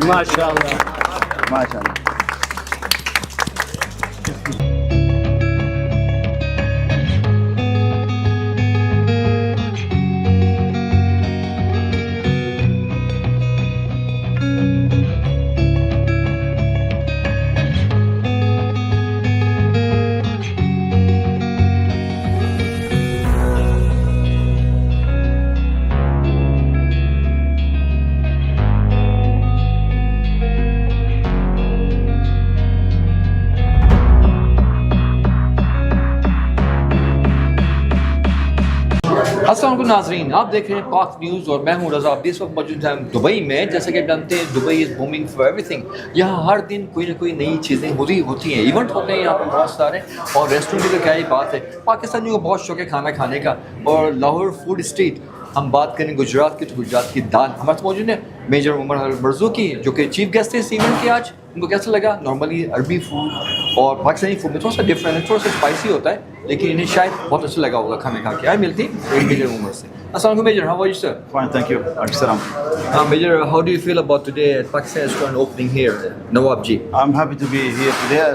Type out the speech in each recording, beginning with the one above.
MashaAllah. MashaAllah. अस्सलाम वालेकुम नाज़रीन, आप देख रहे हैं पाक न्यूज़ और मैं हूं रज़ा। आप इस वक्त मौजूद हैं दुबई में। जैसे कि आप जानते हैं Dubai is booming for everything. यहाँ हर दिन कोई ना कोई नई चीज़ें होती हैं, इवेंट होते हैं यहाँ पर बहुत सारे। और रेस्टोरेंट की तो क्या ही बात है, पाकिस्तानियों को बहुत शौक है खाना खाने का। और लाहौर फूड स्ट्रीट, हम बात करें गुजरात की तो गुजरात की दाल। हमारे साथ मौजूद है मेजर उमर अल मरज़ूक़ी जो कि चीफ गेस्ट थे इस इवेंट के। आज उनको कैसा लगा? नॉर्मली अरबी फूड और पाकिस्तानी फूड में थोड़ा सा डिफरेंट है, थोड़ा सा स्पाइसी होता है, लेकिन इन्हें शायद बहुत अच्छा लगा होगा खाने खा के। आए मिलती एक मेजर उमर से। अस्सलाम वालेकुम major, how are you sir? Fine, thank you. Assalam. Major, how do you feel about today at Pakistan restaurant opening here, Nawab ji? I'm happy to be here today,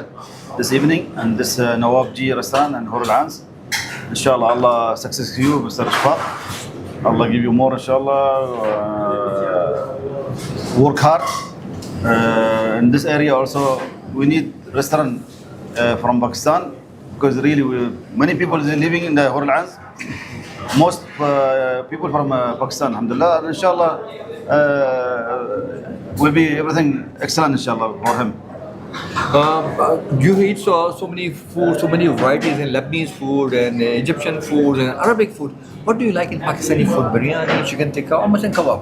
this evening, and this Nawab Ji restaurant and Hur Al Inshallah, Allah success to you, Mr. Pak. Allah give you more, inshallah. Work hard. In this area also, we need restaurant from Pakistan because really many people are living in the Hur Al Most people from Pakistan, alhamdulillah, and inshallah will be everything excellent, inshallah, for him. You eat so many food, so many varieties in Lebanese food and Egyptian food and Arabic food. What do you like in Pakistani food? Biryani, chicken tikka, or mutton kebab?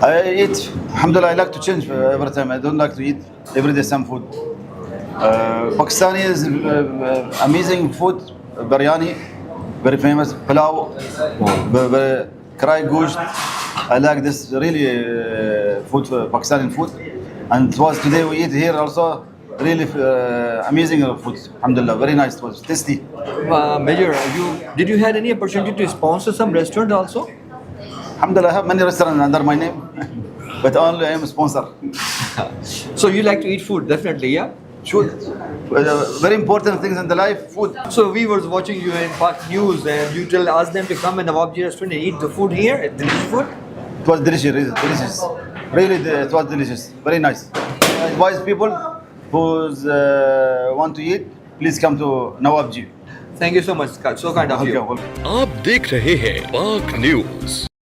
I eat, alhamdulillah, I like to change every time. I don't like to eat every day same food. Pakistani is amazing food, biryani, very famous, pilau, krai gosht. I like this really food, Pakistani food. And it was today we eat here also, really amazing food, alhamdulillah, very nice, it was tasty. Major, did you had any opportunity to sponsor some restaurant also? Alhamdulillah, I have many restaurants under my name, but only I am a sponsor. So you like to eat food, definitely, yeah? Sure. Very important things in the life, food. So viewers watching you in Pak News, and you ask them to come in Nawab Ji restaurant and eat the food here, delicious food? It was delicious. Really, it was delicious. Very nice. Advise people who want to eat, please come to Nawab Ji. Thank you so much, so kind of you. आप देख रहे हैं पाक news.